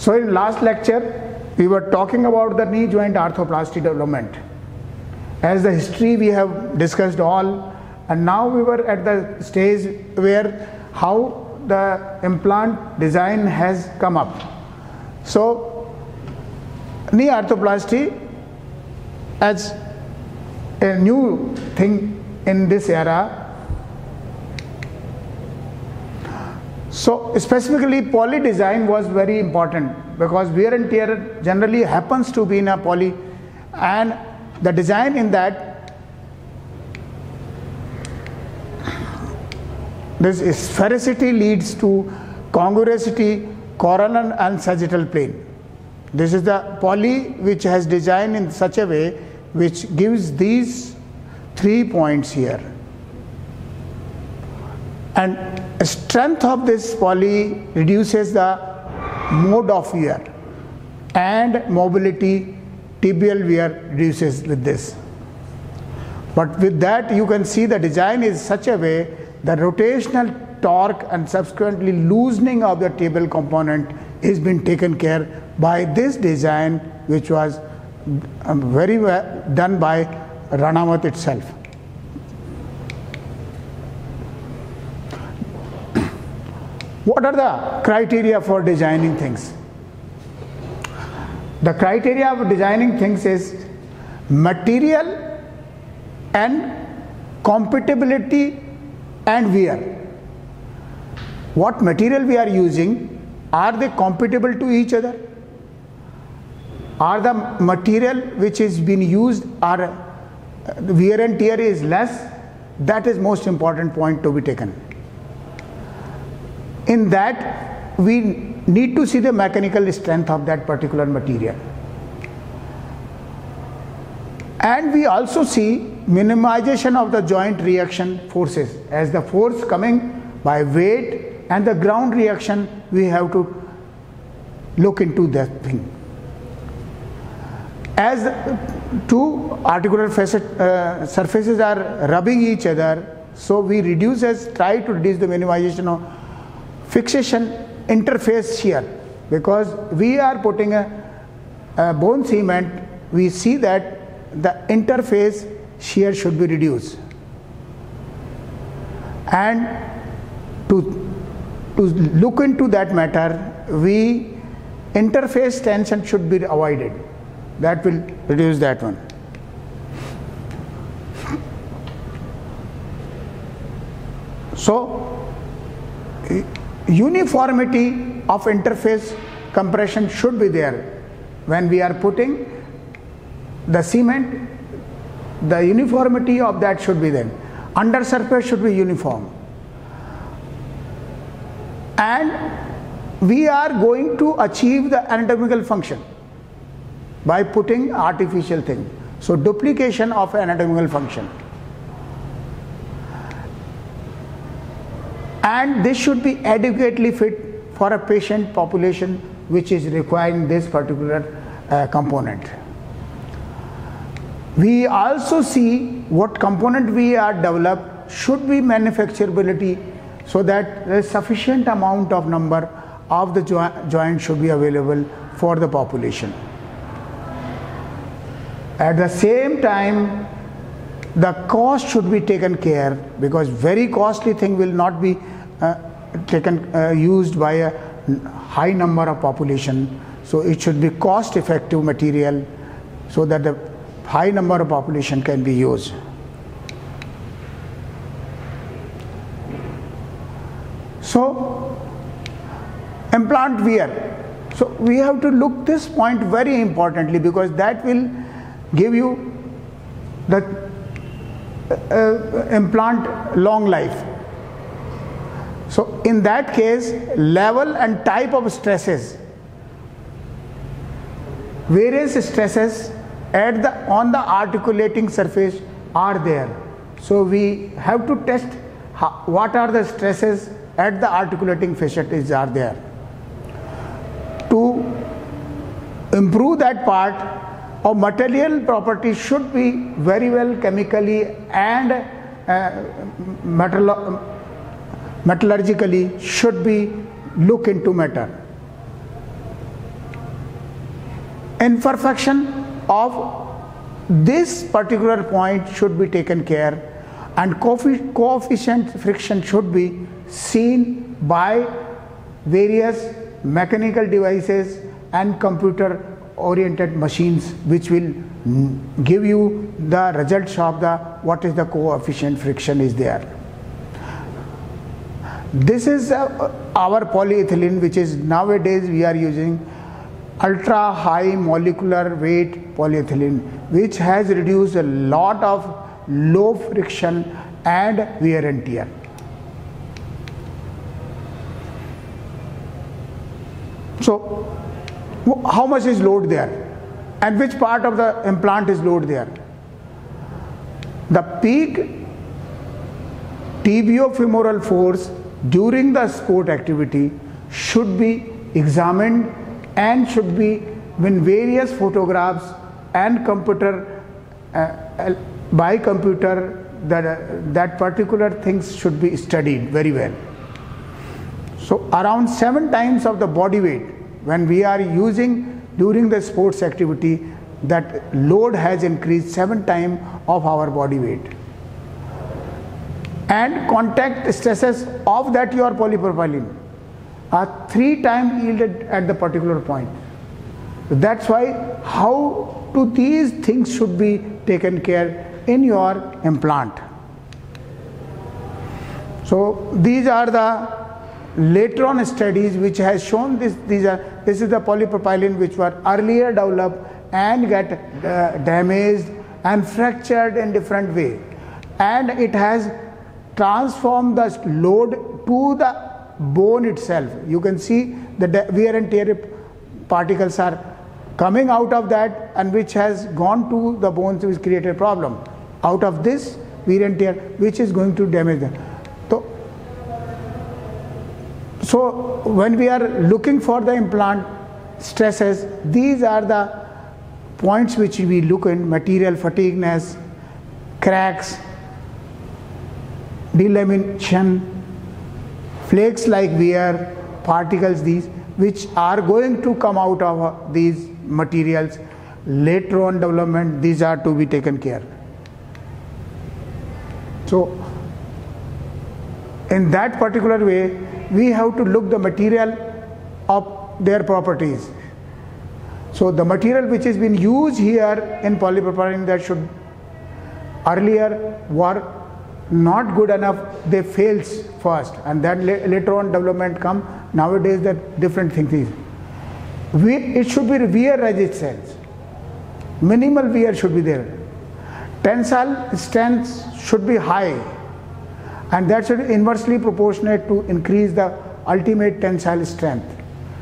So in last lecture, we were talking about the knee joint arthroplasty development. As the history we have discussed all, and now we were at the stage where how the implant design has come up. So knee arthroplasty as a new thing in this era. So specifically poly design was very important because wear and tear generally happens to be in a poly, and the design in that, this sphericity leads to congruosity, coronal and sagittal plane. This is the poly which has designed in such a way which gives these 3 points here. And strength of this poly reduces the mode of wear, and mobility, tibial wear reduces with this. But with that you can see the design is such a way the rotational torque and subsequently loosening of the tibial component is been taken care by this design, which was very well done by Ranawat itself. What are the criteria for designing things? The criteria of designing things is material and compatibility and wear. What material we are using, are they compatible to each other? Are the material which is being used, are wear and tear is less? That is most important point to be taken. In that we need to see the mechanical strength of that particular material, and we also see minimization of the joint reaction forces, as the force coming by weight and the ground reaction, we have to look into that thing. As two articular surfaces are rubbing each other, so we try to reduce the minimization of fixation interface shear, because we are putting a bone cement, we see that the interface shear should be reduced, and to look into that matter, interface tension should be avoided. That will reduce that one. So uniformity of interface compression should be there. When we are putting the cement, the uniformity of that should be there. Under surface should be uniform. And we are going to achieve the anatomical function by putting artificial thing. So duplication of anatomical function. And this should be adequately fit for a patient population which is requiring this particular component. We also see what component we are developed should be manufacturability, so that there is sufficient amount of number of the joint should be available for the population. At the same time, the cost should be taken care, because very costly thing will not be used by a high number of population. So it should be cost effective material, so that the high number of population can be used. So implant wear. So we have to look this point very importantly, because that will give you the implant long life. So in that case, level and type of stresses, various stresses on the articulating surface are there. So we have to test what are the stresses at the articulating facets are there. To improve that part, or material properties should be very well chemically and metallurgically should be look into matter. imperfection of this particular point should be taken care, and coefficient friction should be seen by various mechanical devices and computer oriented machines, which will give you the results of the what is the coefficient friction is there. This is our polyethylene, which is nowadays we are using ultra high molecular weight polyethylene, which has reduced a lot of low friction and wear and tear. So how much is load there, and which part of the implant is load there? The peak tibiofemoral force during the sport activity should be examined and should be when various photographs and computer by computer that particular things should be studied very well. So around 7 times of the body weight when we are using during the sports activity, that load has increased 7 times of our body weight, and contact stresses of that your polypropylene are 3 times yielded at the particular point. That's why how to these things should be taken care in your implant. So these are the later on studies which has shown this. This is the polypropylene which were earlier developed and get damaged and fractured in different way, and it has transformed the load to the bone itself. You can see the wear and tear particles are coming out of that, and which has gone to the bones, which created a problem out of this wear and tear, which is going to damage them. So when we are looking for the implant stresses, these are the points which we look in: material fatigueness, cracks, delamination, flakes like wear, particles, these which are going to come out of these materials later on development. These are to be taken care. So in that particular way, we have to look the material of their properties. So the material which has been used here in polypropylene, that should earlier were not good enough, they fails first, and then later on development come. Nowadays that different things is. It should be wear resistance, minimal wear should be there, tensile strength should be high, and that should inversely proportionate to increase the ultimate tensile strength,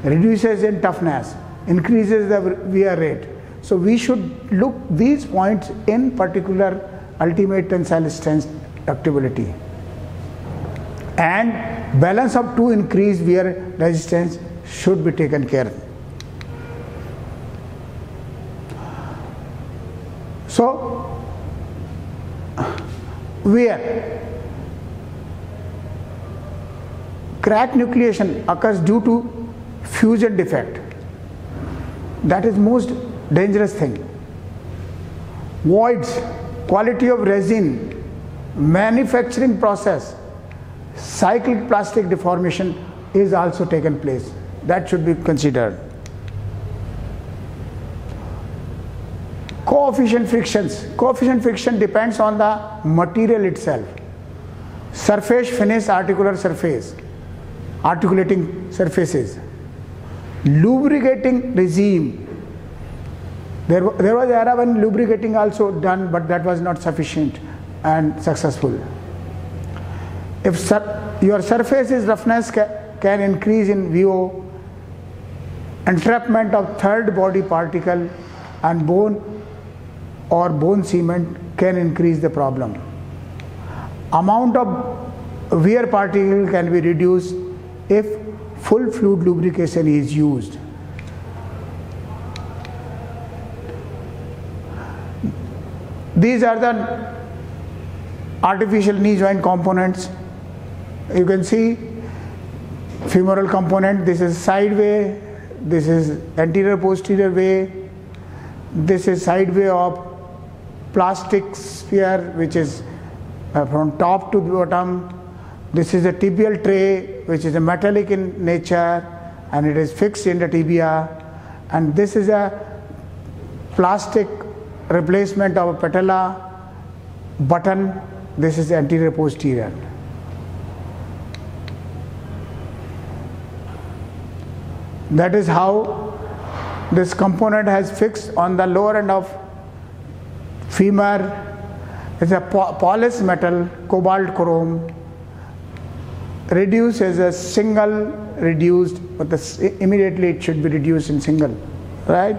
reduces in toughness, increases the wear rate. So we should look these points in particular: ultimate tensile strength, ductility, and balance of to increase wear resistance should be taken care of. So wear, crack nucleation occurs due to fusion defect. That is most dangerous thing. Voids, quality of resin, manufacturing process, cyclic plastic deformation is also taken place. That should be considered. Coefficient frictions. Coefficient friction depends on the material itself. Surface finish, articular surface, articulating surfaces, lubricating regime. There was an era when lubricating also done, but that was not sufficient and successful. If your surface is roughness can increase in VO, entrapment of third body particle and bone or bone cement can increase the problem. Amount of wear particle can be reduced if full fluid lubrication is used. These are the artificial knee joint components. You can see femoral component, this is side way, this is anterior posterior way, This is side view of plastic sphere, which is from top to bottom. This is a tibial tray, which is a metallic in nature, and it is fixed in the tibia. And this is a plastic replacement of a patella button. This is anterior posterior. That is how this component has fixed on the lower end of femur. It's a polished metal, cobalt chrome, reduced as a single reduced, but immediately it should be reduced in single, right?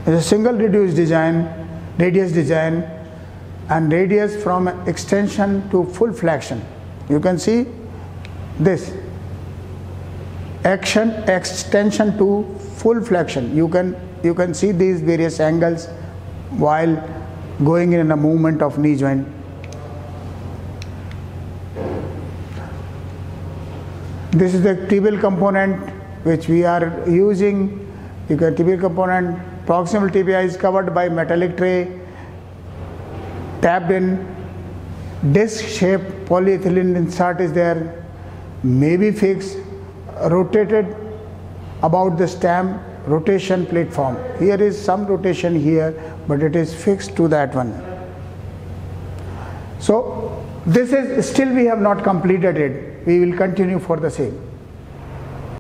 It's a single reduced design, radius design, and radius from extension to full flexion. You can see this extension to full flexion. You can see these various angles while going in a movement of knee joint. This is the tibial component which we are using. You can tibial component, proximal tibia is covered by metallic tray, tapped in, disc shaped polyethylene insert is there, may be fixed, rotated about the stem, rotation platform. Here is some rotation here, but it is fixed to that one. So this is still we have not completed it. We will continue for the same.